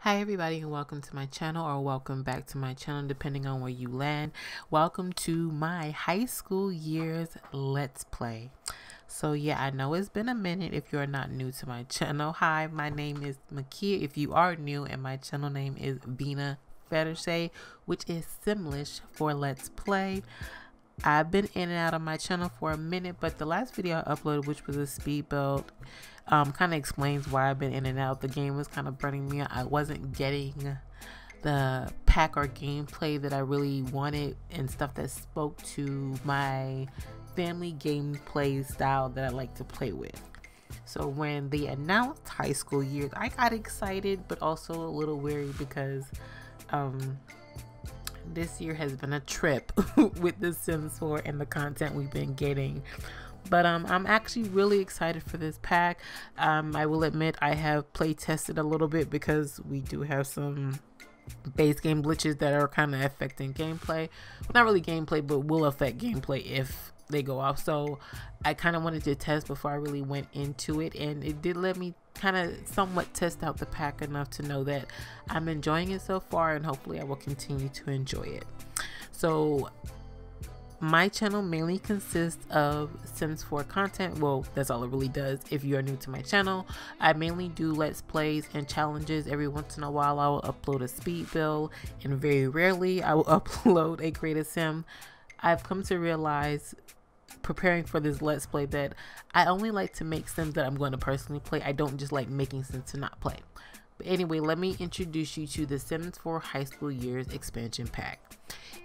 Hi everybody and welcome to my channel, or welcome back to my channel depending on where you land. Welcome to my high school years let's play. So yeah, I know it's been a minute if you're not new to my channel. Hi, my name is Makia if you are new, and my channel name is xVeenaFredishayx, which is Simlish for let's play. I've been in and out of my channel for a minute, but the last video I uploaded, which was a speed build, kind of explains why I've been in and out. The game was kind of burning me out. I wasn't getting the pack or gameplay that I really wanted and stuff that spoke to my family gameplay style that I like to play with. So when they announced high school years, I got excited but also a little weary because this year has been a trip with The Sims 4 and the content we've been getting. But I'm actually really excited for this pack. I will admit I have play tested a little bit because we do have some base game glitches that are kind of affecting gameplay. Well, not really gameplay, but will affect gameplay if they go off. So I kind of wanted to test before I really went into it, and it did let me kind of somewhat test out the pack enough to know that I'm enjoying it so far, and hopefully I will continue to enjoy it. So my channel mainly consists of Sims 4 content. Well, that's all it really does. If you are new to my channel, I mainly do let's plays and challenges. Every once in a while I will upload a speed build, and very rarely I will upload a greatest sim. I've come to realize, preparing for this let's play, that I only like to make sims that I'm going to personally play. I don't just like making sims to not play. But anyway, let me introduce you to the Sims 4 High School Years expansion pack.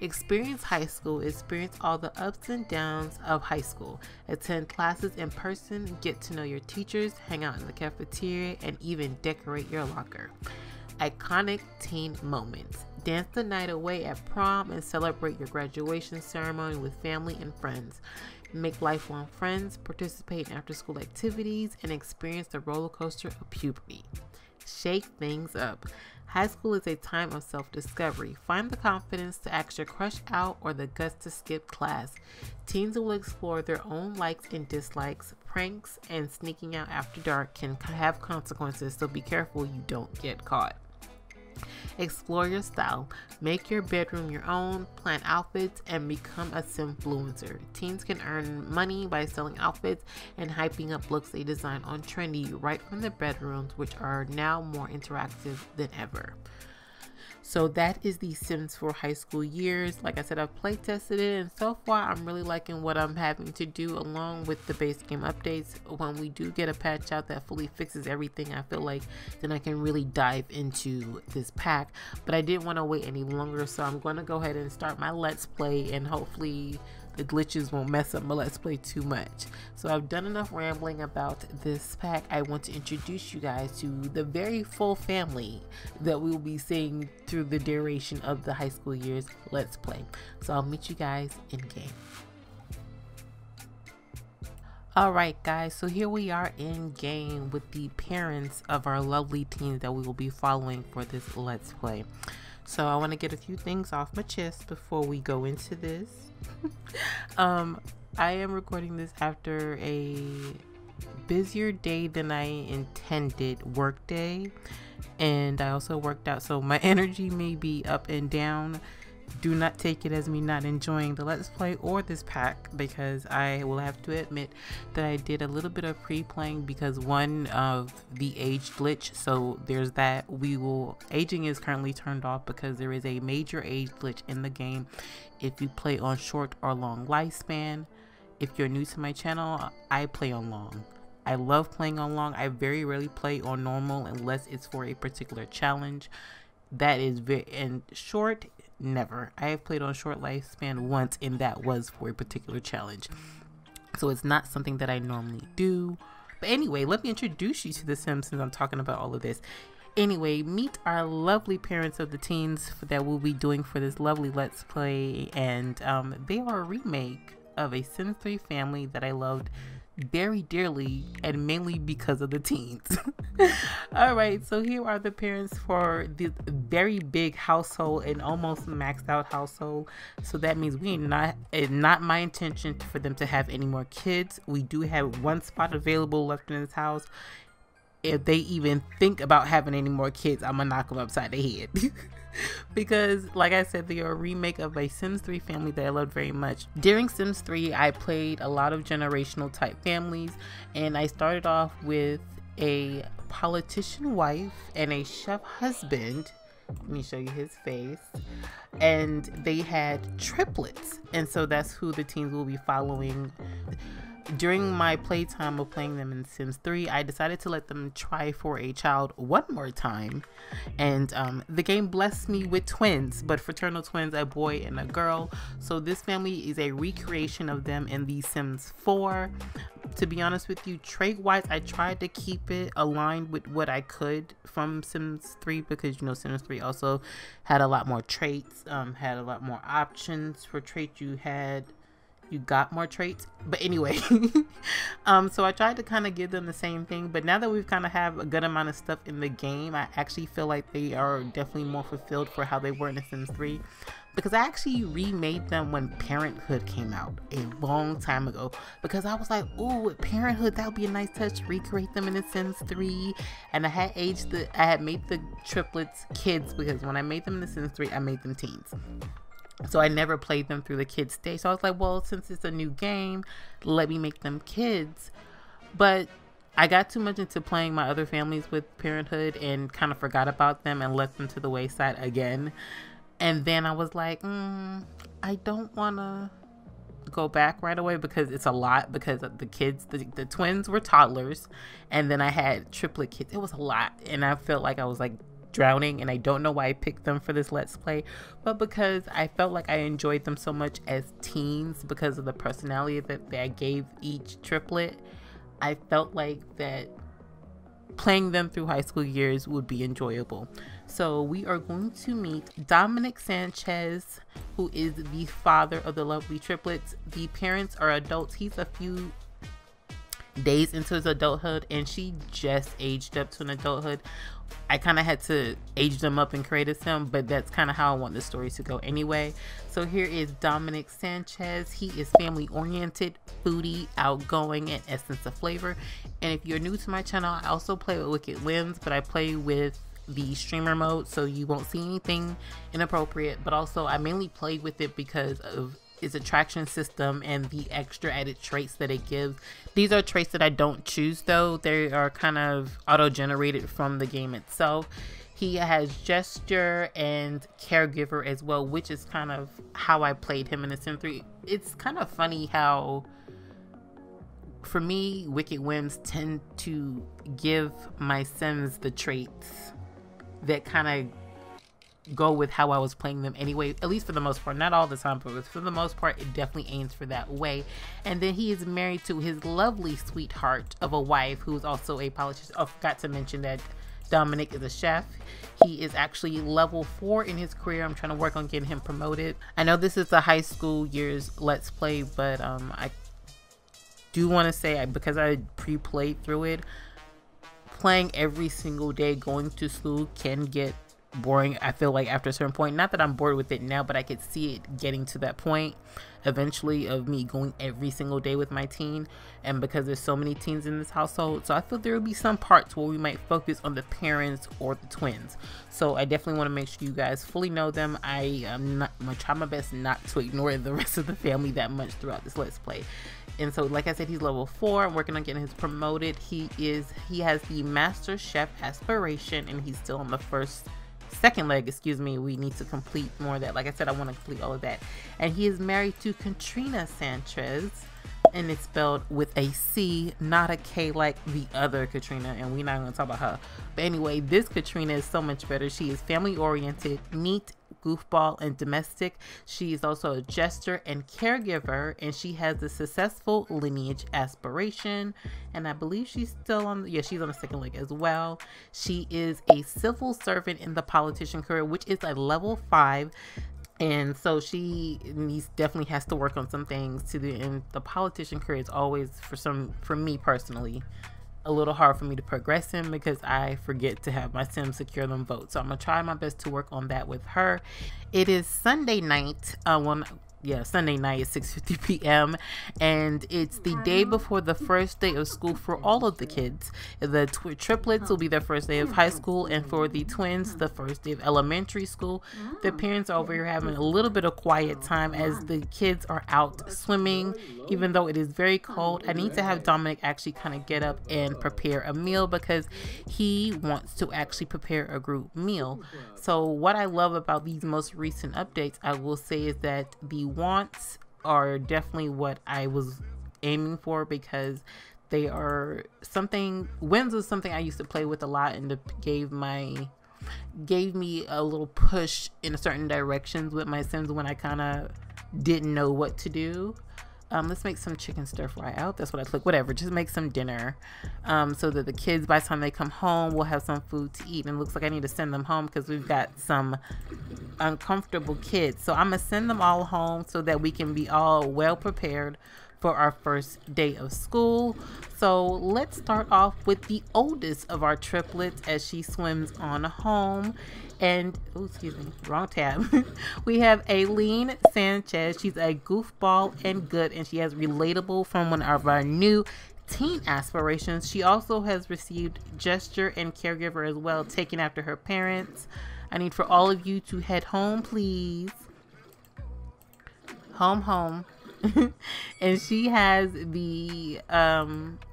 Experience high school. Experience all the ups and downs of high school. Attend classes in person, get to know your teachers, hang out in the cafeteria, and even decorate your locker. Iconic teen moments. Dance the night away at prom and celebrate your graduation ceremony with family and friends. Make lifelong friends, participate in after-school activities, and experience the roller coaster of puberty. Shake things up. High school is a time of self-discovery. Find the confidence to ask your crush out or the guts to skip class. Teens will explore their own likes and dislikes. Pranks and sneaking out after dark can have consequences, so be careful you don't get caught. Explore your style. Make your bedroom your own, plan outfits, and become a simfluencer. Teens can earn money by selling outfits and hyping up looks they design on Trendy right from their bedrooms, which are now more interactive than ever. So that is the Sims 4 High School Years. Like I said, I've play tested it, and so far I'm really liking what I'm having to do along with the base game updates. When we do get a patch out that fully fixes everything, I feel like then I can really dive into this pack. But I didn't want to wait any longer, so I'm going to go ahead and start my let's play, and hopefully the glitches won't mess up my let's play too much. So I've done enough rambling about this pack. I want to introduce you guys to the very full family that we will be seeing through the duration of the high school years let's play. So I'll meet you guys in game. Alright guys, so here we are in game with the parents of our lovely teens that we will be following for this let's play. So I want to get a few things off my chest before we go into this. I am recording this after a busier day than I intended work day, and I also worked out, so my energy may be up and down. Do not take it as me not enjoying the let's play or this pack, because I will have to admit that I did a little bit of pre-playing because one of the age glitch, so there's that. Aging is currently turned off because there is a major age glitch in the game if you play on short or long lifespan. If you're new to my channel, I play on long. I love playing on long. I very rarely play on normal unless it's for a particular challenge. That is and short, never. I have played on short lifespan once, and that was for a particular challenge. So it's not something that I normally do. But anyway, let me introduce you to The Sims since I'm talking about all of this. Anyway, meet our lovely parents of the teens that we'll be doing for this lovely let's play, and they are a remake of a Sims 3 family that I loved very dearly, and mainly because of the teens. Alright, so here are the parents for this very big household and almost maxed out household. So that means it's not my intention for them to have any more kids. We do have one spot available left in this house, if they even think about having any more kids, I'm gonna knock them upside the head. Because like I said, they are a remake of a Sims 3 family that I loved very much. During Sims 3, I played a lot of generational type families, and I started off with a politician wife and a chef husband. Let me show you his face. And they had triplets, and so that's who the teens will be following. During my playtime of playing them in Sims 3, I decided to let them try for a child one more time, and the game blessed me with twins, but fraternal twins, a boy and a girl. So this family is a recreation of them in the Sims 4. To be honest with you, trait wise, I tried to keep it aligned with what I could from Sims 3, because you know Sims 3 also had a lot more traits, had a lot more options for traits. You got more traits, but anyway. So I tried to kind of give them the same thing, but now that we've kind of have a good amount of stuff in the game, I actually feel like they are definitely more fulfilled for how they were in the Sims 3, because I actually remade them when Parenthood came out a long time ago, because I was like, oh, with Parenthood, that would be a nice touch, recreate them in the Sims 3. And I had made the triplets kids, because when I made them in the Sims 3, I made them teens. So I never played them through the kids stage. So I was like, well, since it's a new game, let me make them kids. But I got too much into playing my other families with Parenthood and kind of forgot about them and left them to the wayside again. And then I was like, I don't want to go back right away, because it's a lot, because the kids, the twins were toddlers, and then I had triplet kids. It was a lot, and I felt like I was like drowning, and I don't know why I picked them for this Let's Play, but because I felt like I enjoyed them so much as teens because of the personality that I gave each triplet. I felt like that playing them through high school years would be enjoyable. So we are going to meet Dominic Sanchez, who is the father of the lovely triplets. The parents are adults. He's a few days into his adulthood, and she just aged up to an adulthood. I kind of had to age them up and create a sim, but that's kind of how I want the story to go anyway. So here is Dominic Sanchez. He is family oriented, foodie, outgoing, and essence of flavor. And if you're new to my channel, I also play with Wicked Whims, but I play with the streamer mode, so you won't see anything inappropriate. But also I mainly play with it because of its attraction system and the extra added traits that it gives. These are traits that I don't choose though. They are kind of auto-generated from the game itself. He has gesture and caregiver as well, which is kind of how I played him in the Sim 3. It's kind of funny how, for me, Wicked Whims tend to give my Sims the traits that kind of go with how I was playing them anyway, at least for the most part. Not all the time, but for the most part, it definitely aims for that way. And then he is married to his lovely sweetheart of a wife who's also a politician. I forgot to mention that Dominic is a chef. He is actually level 4 in his career. I'm trying to work on getting him promoted. I know this is a high school years Let's Play, but I do want to say, because I pre-played through it, playing every single day going to school can get boring, I feel like, after a certain point. Not that I'm bored with it now, but I could see it getting to that point eventually of me going every single day with my teen. And because there's so many teens in this household, so I feel there will be some parts where we might focus on the parents or the twins. So I definitely want to make sure you guys fully know them. I'm gonna try my best not to ignore the rest of the family that much throughout this Let's Play. And so, like I said, he's level 4. I'm working on getting his promoted. He has the Master Chef aspiration, and he's still on the second leg, excuse me. We need to complete more of that. Like I said, I want to complete all of that. And he is married to Katrina Sanchez, and it's spelled with a C, not a K like the other Katrina, and we're not going to talk about her. But anyway, this Katrina is so much better. She is family oriented, neat, goofball, and domestic. She is also a jester and caregiver, and she has the successful lineage aspiration, and I believe she's still on, yeah, she's on the second leg as well. She is a civil servant in the politician career, which is a level 5, and so she definitely has to work on some things and the politician career is always, for me personally, a little hard for me to progress in, because I forget to have my Sims secure them votes. So I'm gonna try my best to work on that with her. It is Sunday night. Sunday night at 6:50 p.m. and it's the day before the first day of school for all of the kids. The triplets will be their first day of high school, and for the twins, the first day of elementary school. The parents are over here having a little bit of quiet time as the kids are out swimming. Even though it is very cold, I need to have Dominic actually kind of get up and prepare a meal because he wants to actually prepare a group meal. So what I love about these most recent updates, I will say, is that the wants are definitely what I was aiming for, because they are something, wins was something I used to play with a lot, and it gave me a little push in certain directions with my Sims when I kind of didn't know what to do. Let's make some chicken stir fry out. That's what I clicked. Whatever, just make some dinner so that the kids, by the time they come home, will have some food to eat. And it looks like I need to send them home because we've got some uncomfortable kids. So I'm gonna send them all home so that we can be all well prepared for our first day of school. So let's start off with the oldest of our triplets as she swims on home. And, oh, excuse me, wrong tab. We have Aileen Sanchez. She's a goofball and good, and she has relatable from one of our new teen aspirations. She also has received gesture and caregiver as well, taking after her parents. I need for all of you to head home, please. Home. And she has the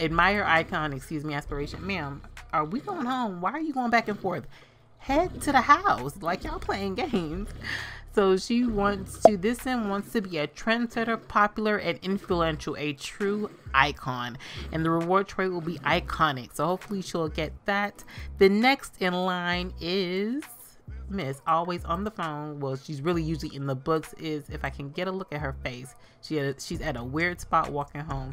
admire icon, aspiration. Ma'am, are we going home? Why are you going back and forth? Head to the house, like y'all playing games. So this sim wants to be a trendsetter, popular and influential, a true icon, and the reward trait will be iconic. So hopefully she'll get that. The next in line is Miss, always on the phone. Well, she's really usually in the books. Is if I can get a look at her face, she's at a weird spot walking home.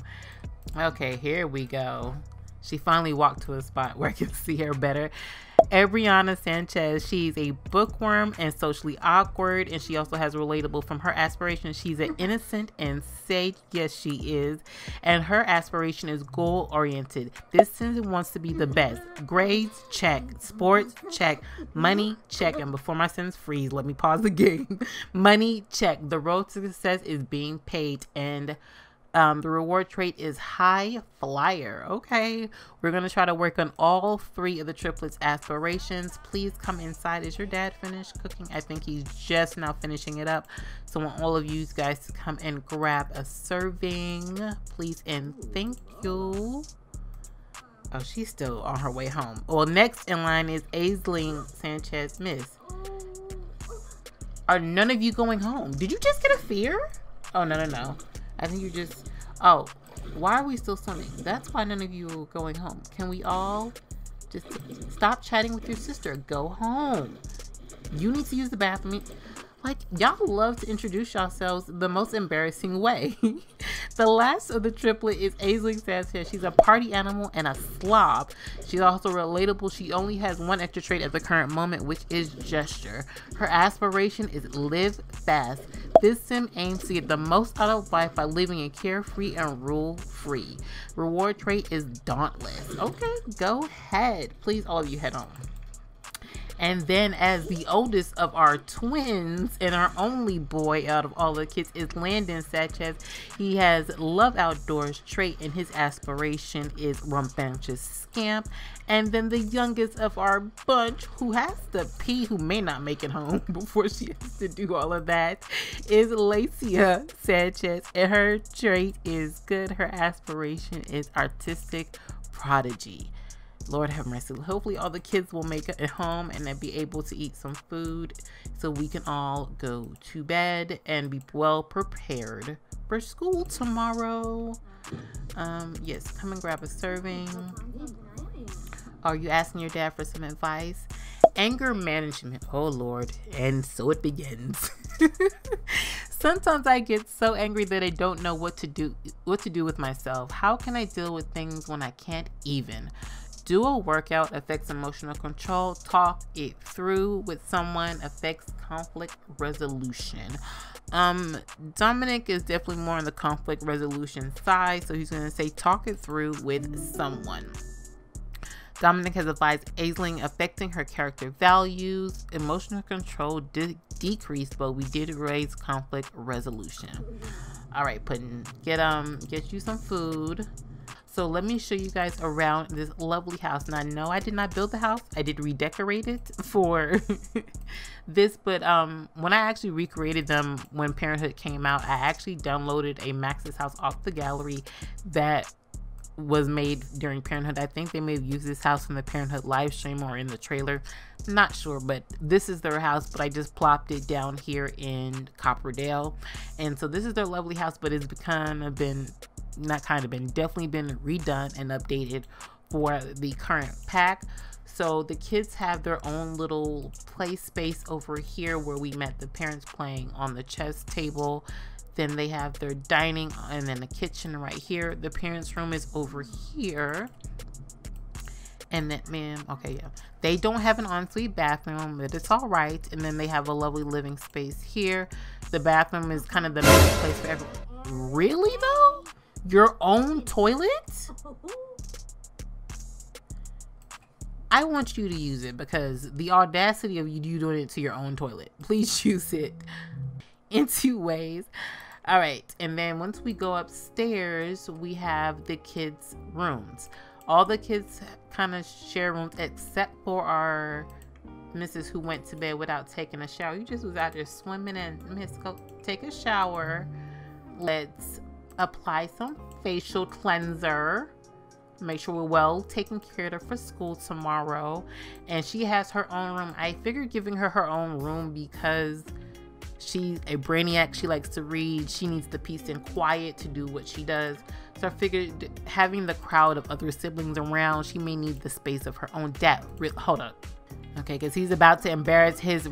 Okay, here we go. She finally walked to a spot where I can see her better. Brianna Sanchez, she's a bookworm and socially awkward, and she also has relatable from her aspiration. She's an innocent and sage, yes she is, and her aspiration is goal oriented. This citizen wants to be the best. Grades, check. Sports, check. Money, check. And before my sentence freeze, let me pause the game. Money, check. The road to success is being paid, and the reward trait is high flyer. Okay, we're gonna try to work on all three of the triplets aspirations. Please come inside. Is your dad finished cooking? I think he's just now finishing it up. So I want all of you guys to come and grab a serving, please, and thank you. Oh, she's still on her way home. Well, next in line is Aileen Sanchez. Miss, are none of you going home? Did you just get a fear? Oh, no. I think you just, oh, why are we still swimming? That's why none of you are going home. Can we all just stop chatting with your sister? Go home. You need to use the bathroom. Like, y'all love to introduce yourselves the most embarrassing way. The last of the triplet is Aileen Sanchez. She's a party animal and a slob. She's also relatable. She only has one extra trait at the current moment, which is gesture. Her aspiration is live fast. This sim aims to get the most out of life by living a carefree and rule-free. Reward trait is dauntless. Okay, go ahead. Please, all of you head home. And then as the oldest of our twins and our only boy out of all the kids is Landon Sanchez. He has love outdoors trait and his aspiration is rambunctious scamp. And then the youngest of our bunch who has to pee, who may not make it home before she has to do all of that, is Lacia Sanchez. And her trait is good. Her aspiration is artistic prodigy. Lord have mercy. Hopefully all the kids will make it at home and then be able to eat some food so we can all go to bed and be well prepared for school tomorrow. Yes, come and grab a serving. Are you asking your dad for some advice? Anger management. Oh Lord. And so it begins. Sometimes I get so angry that I don't know what to do with myself. How can I deal with things when I can't even? Do a workout affects emotional control. Talk it through with someone affects conflict resolution. Dominic is definitely more on the conflict resolution side, so he's going to say talk it through with someone. Dominic has advised Aisling affecting her character values. Emotional control decreased, but we did raise conflict resolution. All right, Puddin', get you some food. So let me show you guys around this lovely house. Now, no, I did not build the house. I did redecorate it for this, but when I actually recreated them when Parenthood came out, I actually downloaded a Max's house off the gallery that was made during Parenthood. I think they may have used this house in the Parenthood live stream or in the trailer. Not sure, but this is their house, but I just plopped it down here in Copperdale. And so this is their lovely house, but it's definitely been redone and updated for the current pack. So the kids have their own little play space over here where we met the parents playing on the chess table. Then they have their dining and then the kitchen right here. The parents' room is over here. And then, they don't have an ensuite bathroom, but it's all right. And then they have a lovely living space here. The bathroom is kind of the main place for everyone. Really though? Your own toilet? I want you to use it because the audacity of you doing it to your own toilet. Please use it in 2 ways. All right, and then once we go upstairs, we have the kids' rooms. All the kids kind of share rooms except for our missus who went to bed without taking a shower. You just was out there swimming and miss, go take a shower. Let's apply some facial cleanser. Make sure we're well taken care of for school tomorrow. And she has her own room. I figured giving her own room because she's a brainiac. She likes to read. She needs the peace and quiet to do what she does. So I figured having the crowd of other siblings around, she may need the space of her own. Dad, hold up. Okay, because he's about to embarrass his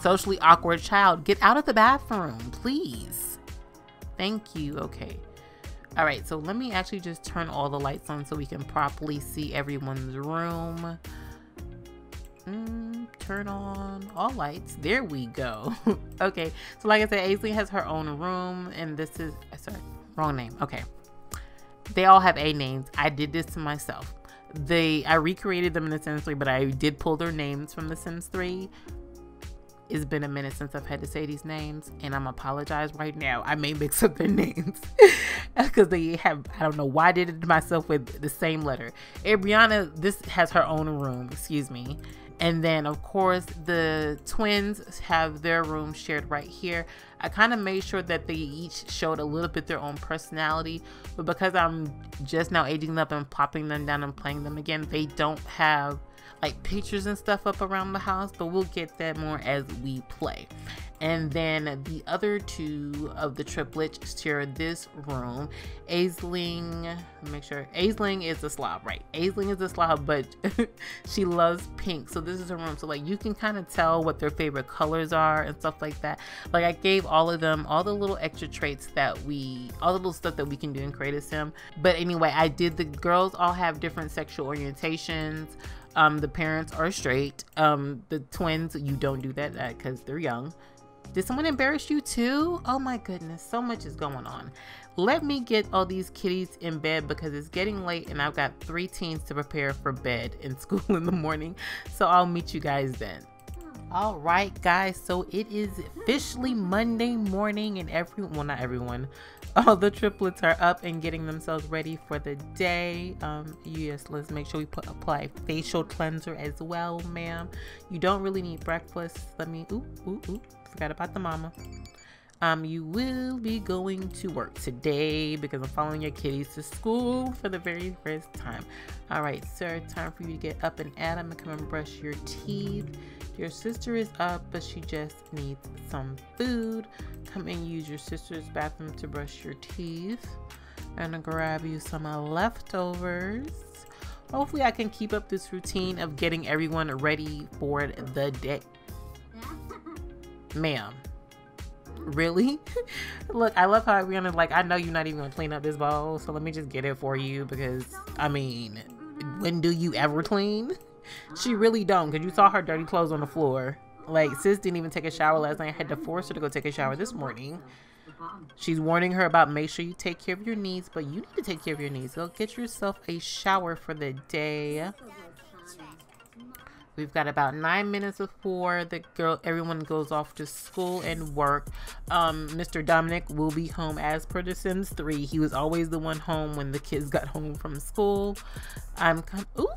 socially awkward child. Get out of the bathroom, please. Thank you. Okay. All right, so let me actually just turn all the lights on so we can properly see everyone's room. Turn on all lights. There we go. Okay, so like I said, Aisling has her own room, and this is, sorry, wrong name. Okay, they all have A names. I did this to myself. I recreated them in The Sims 3, but I did pull their names from The Sims 3. It's been a minute since I've had to say these names, and I'm apologize right now. I may mix up their names because they have, I don't know why I did it to myself with the same letter. Brianna, this has her own room, excuse me. And then, of course, the twins have their room shared right here. I kind of made sure that they each showed a little bit their own personality. But because I'm just now aging up and popping them down and playing them again, they don't have like pictures and stuff up around the house. But we'll get that more as we play. And then the other 2 of the triplets share this room. Aisling, make sure, Aisling is a slob, right? Aisling is a slob, but she loves pink. So this is her room. So like you can kind of tell what their favorite colors are and stuff like that. Like I gave all of them all the little extra traits that all the little stuff that we can do in Create Sim. But anyway, the girls all have different sexual orientations. The parents are straight. The twins, you don't do that because they're young. Did someone embarrass you too? Oh my goodness, so much is going on. Let me get all these kitties in bed because it's getting late and I've got 3 teens to prepare for bed and school in the morning. So I'll meet you guys then. All right, guys, so it is officially Monday morning and not everyone, all the triplets are up and getting themselves ready for the day. Yes, let's make sure we apply facial cleanser as well, ma'am. You don't really need breakfast. Forgot about the mama. You will be going to work today because I'm following your kitties to school for the very first time. All right, sir, time for you to get up and at 'em and come and brush your teeth. Your sister is up, but she just needs some food. Come and use your sister's bathroom to brush your teeth. I'm gonna grab you some leftovers. Hopefully I can keep up this routine of getting everyone ready for the day. Ma'am, really? Look, I love how we're gonna I know you're not even gonna clean up this bowl, so let me just get it for you because I mean, when do you ever clean? She really don't, because you saw her dirty clothes on the floor. Like, sis didn't even take a shower last night. I had to force her to go take a shower this morning. She's warning her about make sure you take care of your needs, but you need to take care of your needs. Go get yourself a shower for the day. We've got about 9 minutes before everyone goes off to school and work. Mr. Dominic will be home as per The Sims 3. He was always the one home when the kids got home from school. Ooh,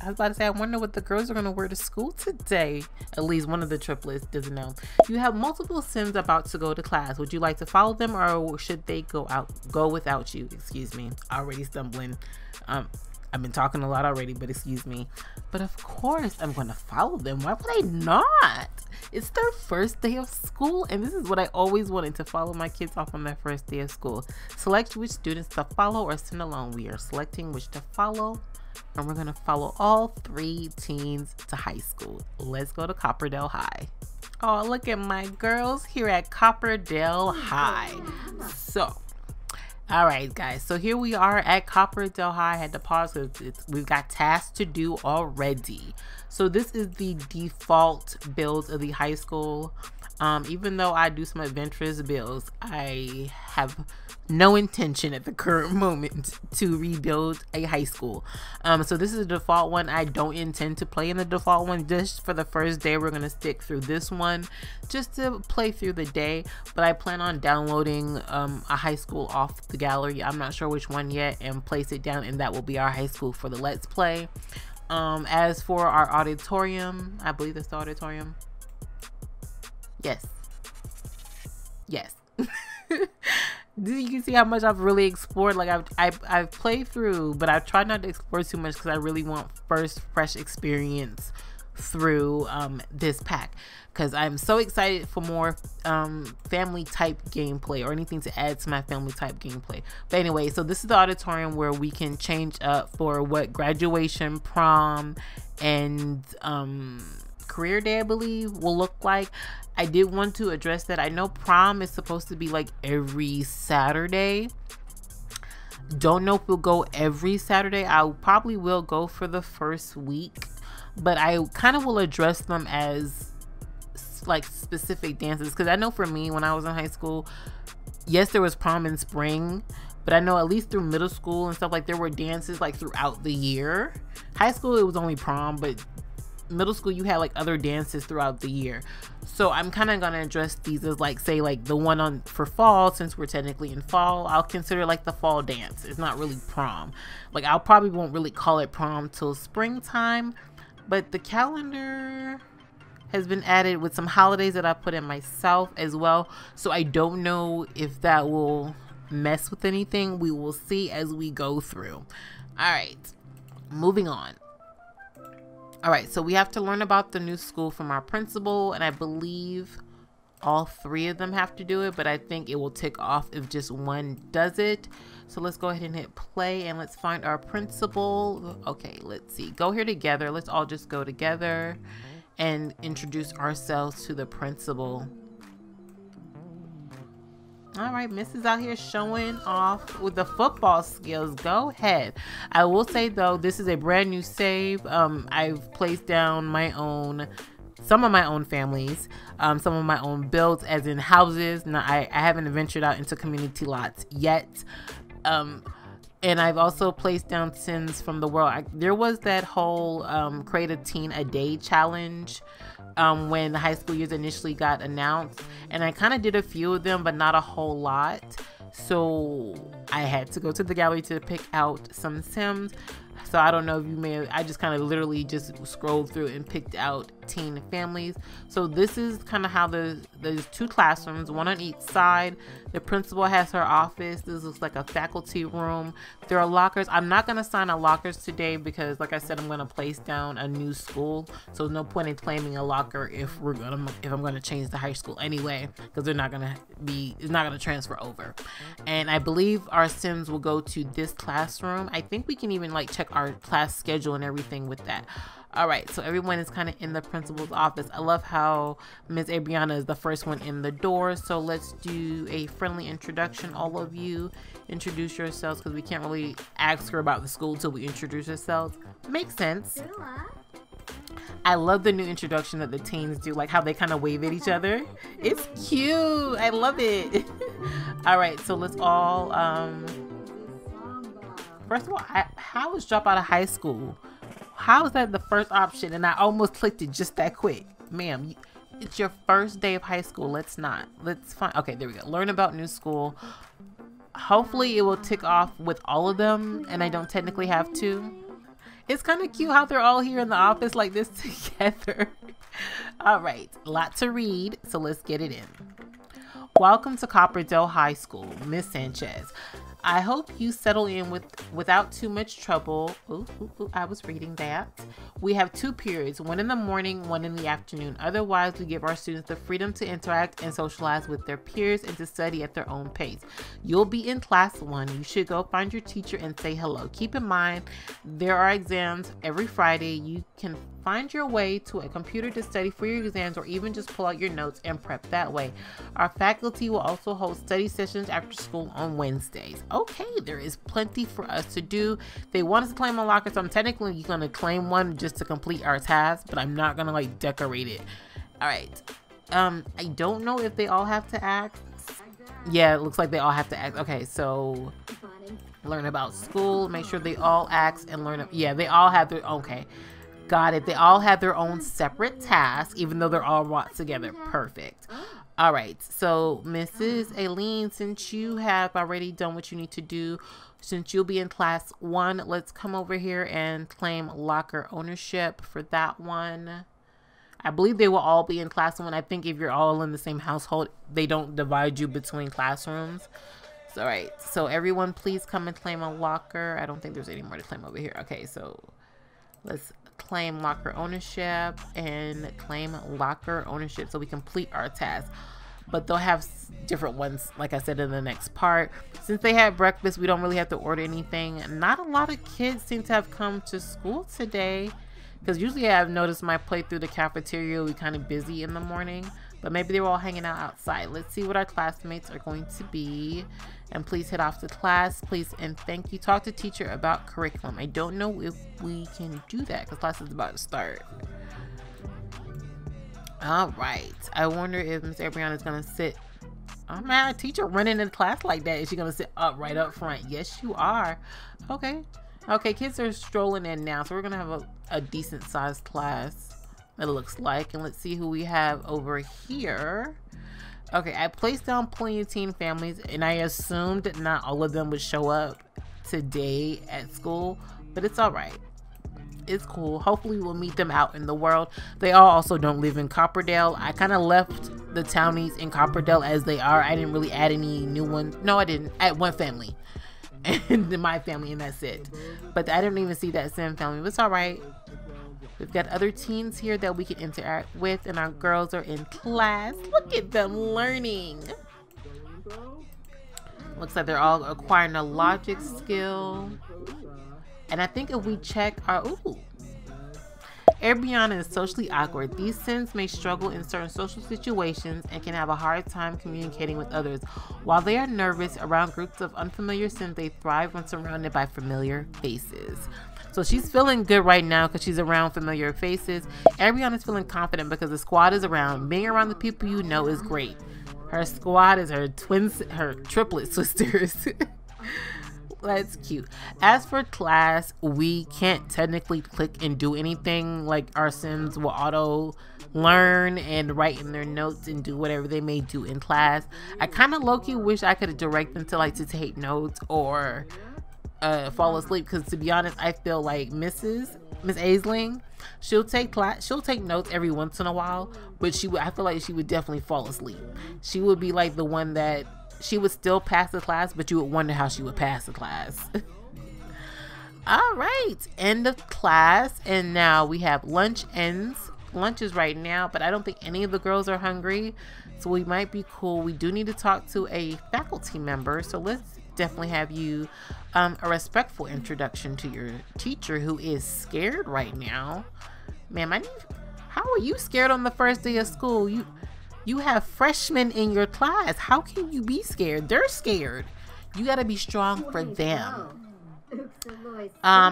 I was about to say, I wonder what the girls are going to wear to school today. At least one of the triplets doesn't know. You have multiple Sims about to go to class. Would you like to follow them, or should they go without you? Excuse me. Already stumbling. I've been talking a lot already, but excuse me. But of course, I'm going to follow them. Why would I not? It's their first day of school, and this is what I always wanted, to follow my kids off on their first day of school. Select which students to follow or send alone. We are selecting which to follow, and we're going to follow all 3 teens to high school. Let's go to Copperdale High. Oh, look at my girls here at Copperdale High. So, all right, guys. So here we are at Copperdale High. I had to pause because we've got tasks to do already. So this is the default build of the high school. Even though I do some adventurous builds, I have no intention at the current moment to rebuild a high school. So this is the default one. I don't intend to play in the default one. Just for the first day, we're going to stick through this one just to play through the day. But I plan on downloading a high school off the gallery. I'm not sure which one yet, and place it down, and that will be our high school for the Let's Play. As for our auditorium, I believe it's the auditorium. Yes. You can see how much I've really explored. Like I've played through, but I've tried not to explore too much because I really want first fresh experience through this pack, because I'm so excited for more family type gameplay, or anything to add to my family type gameplay. But anyway, so this is the auditorium where we can change up for what graduation, prom, and career day, I believe, will look like. I did want to address that. I know prom is supposed to be like every Saturday. Don't know if we'll go every Saturday. I probably will go for the first week, but I kind of will address them as like specific dances, because I know for me, when I was in high school, yes, there was prom in spring, but I know at least through middle school and stuff, like there were dances like throughout the year. High school, it was only prom, but middle school, you had like other dances throughout the year. So I'm kind of gonna address these as like, say like the one on for fall, since we're technically in fall, I'll consider like the fall dance. It's not really prom. Like I'll probably won't really call it prom till springtime, but the calendar has been added with some holidays that I put in myself as well. So I don't know if that will mess with anything. We will see as we go through. All right, moving on. All right, so we have to learn about the new school from our principal, and I believe all 3 of them have to do it, but I think it will tick off if just one does it. So let's go ahead and hit play, and let's find our principal. Okay, let's see. Go here together. Let's all just go together and introduce ourselves to the principal. All right, Miss is out here showing off with the football skills. Go ahead. I will say though, this is a brand new save. I've placed down some of my own families, some of my own builds, as in houses. Now, I haven't ventured out into community lots yet. And I've also placed down Sims from the world. There was that whole create a teen a day challenge when the high school years initially got announced, and I kind of did a few of them, but not a whole lot. So I had to go to the gallery to pick out some Sims. So I don't know if you may have, I just kind of literally just scrolled through and picked out teen families. So this is kind of how there's 2 classrooms, one on each side. The principal has her office. This looks like a faculty room. There are lockers. I'm not going to assign a lockers today because, like I said, I'm going to place down a new school. So there's no point in claiming a locker if I'm going to change the high school anyway, because it's not going to transfer over. And I believe our Sims will go to this classroom. I think we can even like check our class schedule and everything with that. All right, so everyone is kind of in the principal's office. I love how Ms. Abriana is the first one in the door. So let's do a friendly introduction. All of you introduce yourselves, because we can't really ask her about the school till we introduce ourselves. Makes sense. I love the new introduction that the teens do, like how they kind of wave at each other. It's cute. I love it. All right, so let's all, first of all, how is drop out of high school? How is that the first option? And I almost clicked it just that quick. Ma'am, it's your first day of high school. Let's find, okay, there we go. Learn about new school. Hopefully it will tick off with all of them and I don't technically have to. It's kind of cute how they're all here in the office like this together. All right, a lot to read, so let's get it in. Welcome to Copperdale High School, Miss Sanchez. I hope you settle in without too much trouble. Ooh, I was reading that. We have 2 periods, one in the morning, one in the afternoon. Otherwise, we give our students the freedom to interact and socialize with their peers and to study at their own pace. You'll be in class 1. You should go find your teacher and say hello. Keep in mind, there are exams every Friday. You can find your way to a computer to study for your exams or even just pull out your notes and prep that way. Our faculty will also hold study sessions after school on Wednesdays. Okay, there is plenty for us to do. They want us to claim a locker, so I'm technically going to claim one just to complete our task, but I'm not going to like decorate it. All right. I don't know if they all have to act. Yeah, it looks like they all have to act. Okay, so learn about school. Make sure they all act and learn. Yeah, they all have their, okay. Got it. They all have their own separate tasks, even though they're all brought together. Perfect. All right. So, Mrs. Aileen, since you have already done what you need to do, since you'll be in class 1, let's come over here and claim locker ownership for that one. I believe they will all be in class 1. I think if you're all in the same household, they don't divide you between classrooms. So, all right. So, everyone, please come and claim a locker. I don't think there's any more to claim over here. Okay. So, let's claim locker ownership and claim locker ownership so we complete our task. But they'll have different ones, like I said, in the next part. Since they had breakfast, we don't really have to order anything. Not a lot of kids seem to have come to school today, because usually I've noticed my plate through the cafeteria will be kind of busy in the morning, but maybe they were all hanging out outside. Let's see what our classmates are going to be. And please head off to class, please, and thank you. Talk to teacher about curriculum. I don't know if we can do that because class is about to start. All right. I wonder if Miss Abriana is going to sit. Oh man, a teacher running in class like that. Is she going to sit up right up front? Yes, you are. Okay. Okay, kids are strolling in now, so we're going to have a decent sized class, it looks like. And let's see who we have over here. Okay, I placed down plenty of teen families, and I assumed not all of them would show up today at school, but it's all right. It's cool. Hopefully we'll meet them out in the world. They all also don't live in Copperdale. I kind of left the townies in Copperdale as they are. I didn't really add any new ones. No, I didn't. I had one family and my family, and that's it. But I didn't even see that Sim family. But it's all right. We've got other teens here that we can interact with, and our girls are in class. Look at them learning. Looks like they're all acquiring a logic skill. And I think if we check our, ooh, Ariana is socially awkward. These Sims may struggle in certain social situations and can have a hard time communicating with others. While they are nervous around groups of unfamiliar Sims, they thrive when surrounded by familiar faces. So she's feeling good right now because she's around familiar faces. Ariana's feeling confident because the squad is around. Being around the people you know is great. Her squad is her twins, her triplet sisters. That's cute. As for class, we can't technically click and do anything. Like our Sims will auto learn and write in their notes and do whatever they may do in class. I kind of low-key wish I could direct them to like to take notes or fall asleep, because to be honest, I feel like Miss Aisling, she'll take notes every once in a while, but I feel like she would definitely fall asleep. She would be like the one that she would still pass the class, but you would wonder how she would pass the class. All right, end of class, and now we have lunch ends. Lunch is right now, but I don't think any of the girls are hungry, so we might be cool. We do need to talk to a faculty member, so let's definitely have you a respectful introduction to your teacher, who is scared right now. Ma'am, how are you scared on the first day of school? You have freshmen in your class. How can you be scared? They're scared. You got to be strong for them.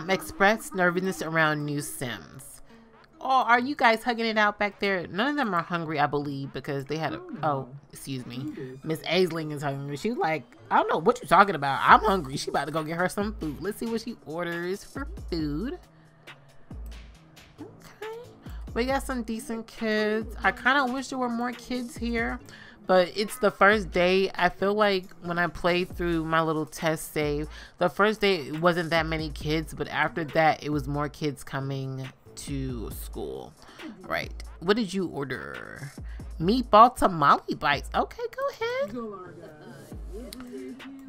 Express nervousness around new Sims. Oh, are you guys hugging it out back there? None of them are hungry, I believe, because they had a... Oh, excuse me. Miss Aisling is hungry. She's like, I don't know what you're talking about. I'm hungry. She about to go get her some food. Let's see what she orders for food. Okay. We got some decent kids. I kind of wish there were more kids here, but it's the first day. I feel like when I played through my little test save, the first day it wasn't that many kids, but after that it was more kids coming to school. Right, what did you order? Meatball tamale bites. Okay, go ahead.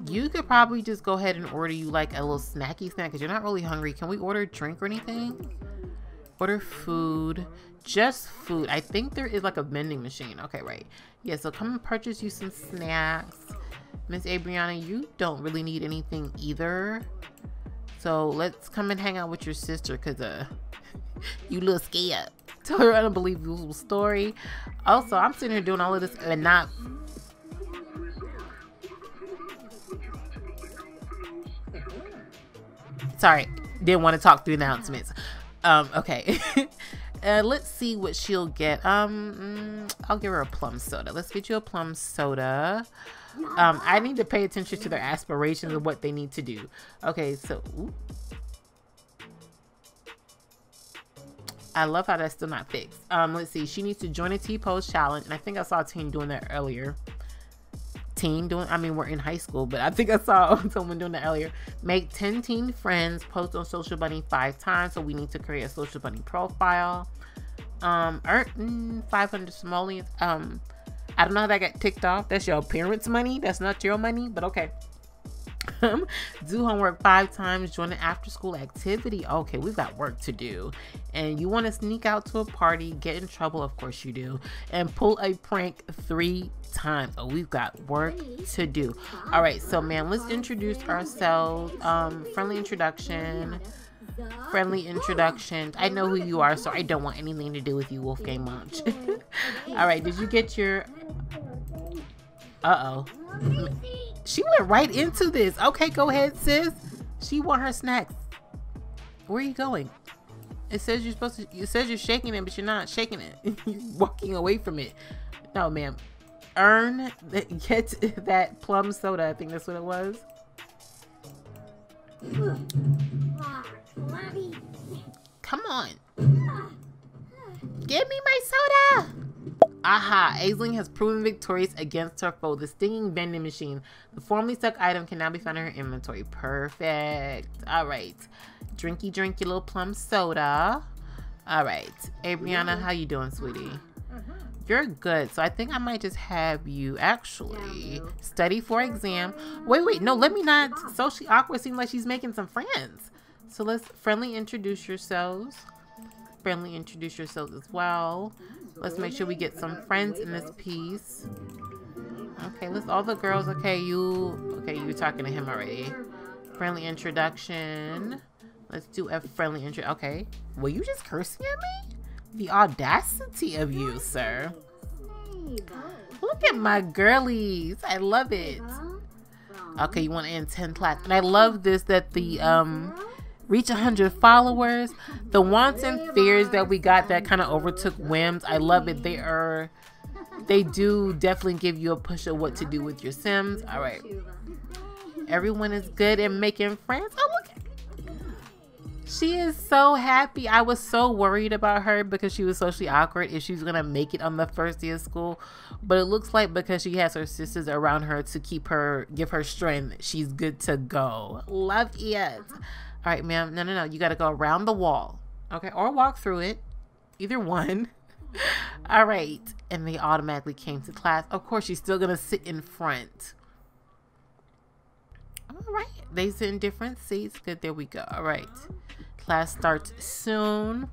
You could probably just go ahead and order you like a little snacky snack because you're not really hungry. Can we order a drink or anything? Order food. Just food. I think there is like a vending machine. Okay, right. Yeah, so come and purchase you some snacks. Miss Abriana, you don't really need anything either. So let's come and hang out with your sister because you little scared. Tell her an unbelievable story. Also, I'm sitting here doing all of this and not... Sorry, didn't want to talk through announcements. Okay. Let's see what she'll get. I'll give her a plum soda. Let's get you a plum soda. I need to pay attention to their aspirations and what they need to do. Okay, so... Ooh. I love how that's still not fixed. Let's see. She needs to join a T-pose challenge. And I think I saw Teen doing that earlier. I mean, we're in high school, but I think I saw someone doing that earlier. Make 10 teen friends. Post on Social Bunny 5 times. So we need to create a Social Bunny profile. Earn 500 simoleons. I don't know how that got ticked off. That's your parents' money. That's not your money, but okay. Do homework 5 times. Join an after school activity. Okay, we've got work to do. And you want to sneak out to a party, get in trouble, of course you do, and pull a prank 3 times. Oh, we've got work to do. All right, so man, let's introduce ourselves. Friendly introduction. I know who you are, so I don't want anything to do with you, Wolfgang Munch. All right, did you get your... She went right into this. Okay, go ahead, sis. She want her snacks. Where are you going? It says you're supposed to... It says you're shaking it, but you're not shaking it. You're walking away from it. No, ma'am. Get that plum soda. I think that's what it was. Come on. Give me my soda. Aha, Aisling has proven victorious against her foe, the stinging vending machine. The formerly stuck item can now be found in her inventory. Perfect. All right. Drinky little plum soda. All right. Abriana, how you doing, sweetie? You're good. So I think I might just have you actually study for exam. Wait. No, let me not. Socially awkward. Seems like she's making some friends. So let's friendly introduce yourselves. As well. Let's make sure we get some friends in this piece. Okay, let's all the girls. Okay, you're talking to him already. Friendly introduction. Let's do a friendly intro. Okay. Were you just cursing at me? The audacity of you, sir. Look at my girlies. I love it. Okay, you want to end 10 class. And I love this, that the reach 100 followers. The wants and fears that we got that kind of overtook whims. I love it. They do definitely give you a push of what to do with your Sims. All right. Everyone is good at making friends. Oh, look. She is so happy. I was so worried about her because she was socially awkward if she was going to make it on the first day of school. But it looks like because she has her sisters around her to give her strength, she's good to go. Love it. All right, ma'am. No. You got to go around the wall. Okay, or walk through it. Either one. All right. And they automatically came to class. Of course, she's still going to sit in front. All right. They sit in different seats. Good. There we go. All right. Class starts soon.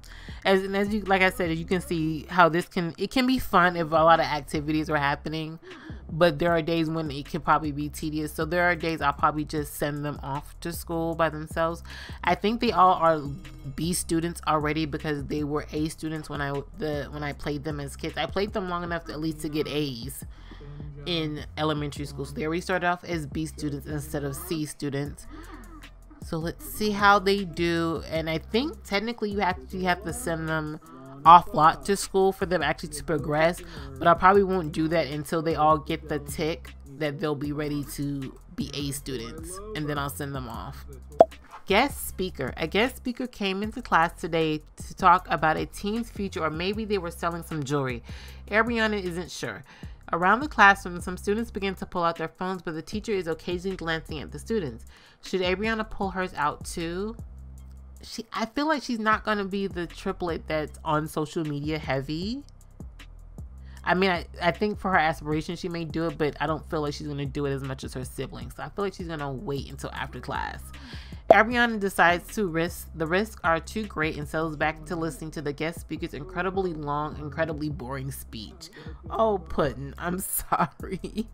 As you, like I said, as you can see how it can be fun if a lot of activities are happening. But there are days when it can probably be tedious. So there are days I'll probably just send them off to school by themselves. I think they all are B students already because they were A students when I played them as kids. I played them long enough to at least to get A's in elementary school. So they already started off as B students instead of C students. So let's see how they do. And I think technically you have to send them off lot to school for them actually to progress, but I probably won't do that until they all get the tick that they'll be ready to be A students, and then I'll send them off. Guest speaker. A guest speaker came into class today to talk about a teen's future, or maybe they were selling some jewelry. Ariana isn't sure. Around the classroom, some students begin to pull out their phones, but the teacher is occasionally glancing at the students. Should Ariana pull hers out too? I feel like she's not going to be the triplet that's on social media heavy. I mean, I think for her aspiration, she may do it, but I don't feel like she's going to do it as much as her siblings. So I feel like she's going to wait until after class. Ariana decides the risks are too great and settles back to listening to the guest speaker's incredibly long, incredibly boring speech. Oh, Puddin', I'm sorry.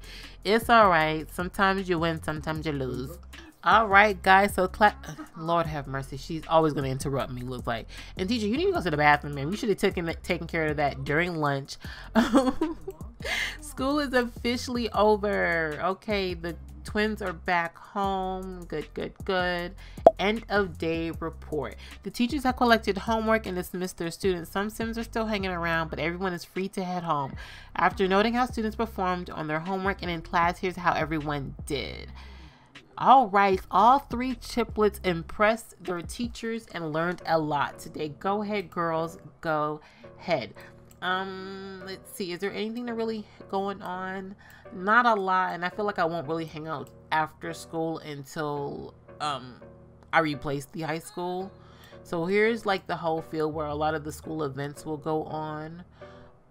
It's all right. Sometimes you win, sometimes you lose. All right, guys, so Lord have mercy, she's always going to interrupt me, looks like. And teacher, you need to go to the bathroom, man. We should have taken care of that during lunch. School is officially over. Okay, the twins are back home. Good. End of day report. The teachers have collected homework and dismissed their students. Some Sims are still hanging around, but everyone is free to head home. After noting how students performed on their homework and in class, here's how everyone did. All right, all three triplets impressed their teachers and learned a lot today. Go ahead, girls, go ahead. Let's see, is there anything that really going on? Not a lot, and I feel like I won't really hang out after school until I replace the high school. So here's like the whole field where a lot of the school events will go on.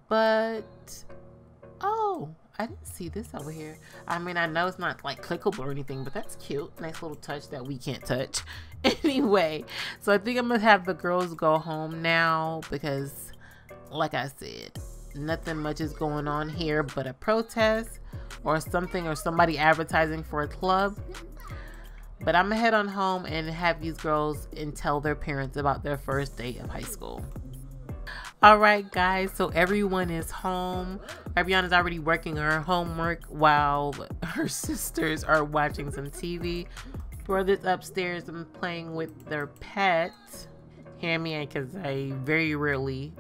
But oh, I didn't see this over here. I mean, I know it's not like clickable or anything, but that's cute. Nice little touch that we can't touch. Anyway, so I think I'm gonna have the girls go home now because, like I said, nothing much is going on here but a protest or something, or somebody advertising for a club. But I'm gonna head on home and have these girls and tell their parents about their first day of high school. All right, guys, so everyone is home. Ariana's already working her homework while her sisters are watching some TV. Brothers upstairs and playing with their pets. Hammy, because I very rarely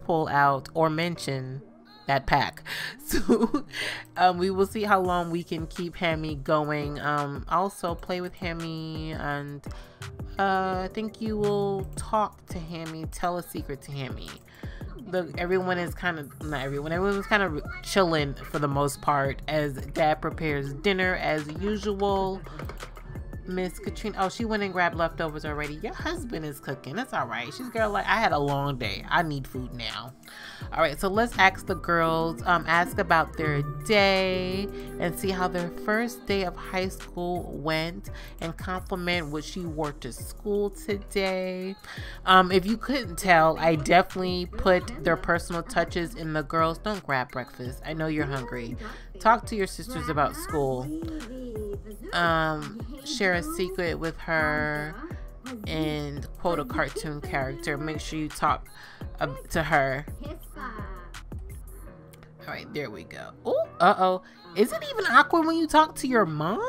pull out or mention that pack. So we will see how long we can keep Hammy going. Also play with Hammy, and I think you will talk to Hammy, tell a secret to Hammy. Everyone is kind of, not everyone, everyone's kind of chilling for the most part as Dad prepares dinner as usual. Miss Katrina, oh, she went and grabbed leftovers already. Your husband is cooking. That's all right. She's girl like, I had a long day. I need food now. All right, so let's ask the girls, ask about their day and see how their first day of high school went and compliment what she wore to school today. If you couldn't tell, I definitely put their personal touches in the girls. Don't grab breakfast. I know you're hungry. Talk to your sisters about school. Share a secret with her and quote a cartoon character. Make sure you talk to her. All right, there we go. Oh, is it even awkward when you talk to your mom?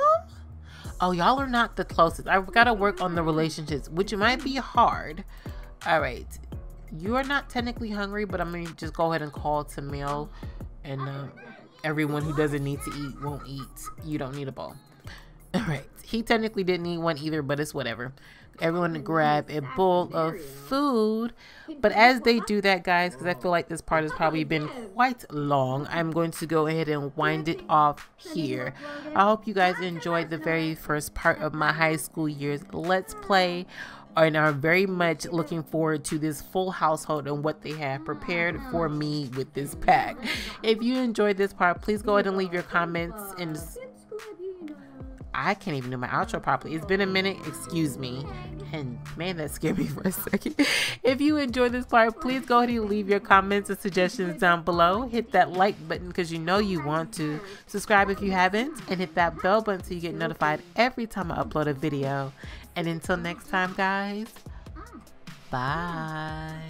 Oh, y'all are not the closest. I've got to work on the relationships, which might be hard. All right, you are not technically hungry, but I'm gonna just go ahead and call to meal, and everyone who doesn't need to eat won't eat. You don't need a bowl. All right, he technically didn't eat one either, but it's whatever. Everyone grab a bowl of food. But as they do that, guys, because I feel like this part has probably been quite long, I'm going to go ahead and wind it off here. I hope you guys enjoyed the very first part of my high school years Let's Play, and are very much looking forward to this full household and what they have prepared for me with this pack. If you enjoyed this part, please go ahead and leave your comments. And I can't even do my outro properly. It's been a minute, excuse me. And man, that scared me for a second. If you enjoyed this part, please go ahead and leave your comments and suggestions down below. Hit that like button because you know you want to. Subscribe if you haven't, and hit that bell button so you get notified every time I upload a video. And until next time, guys, bye.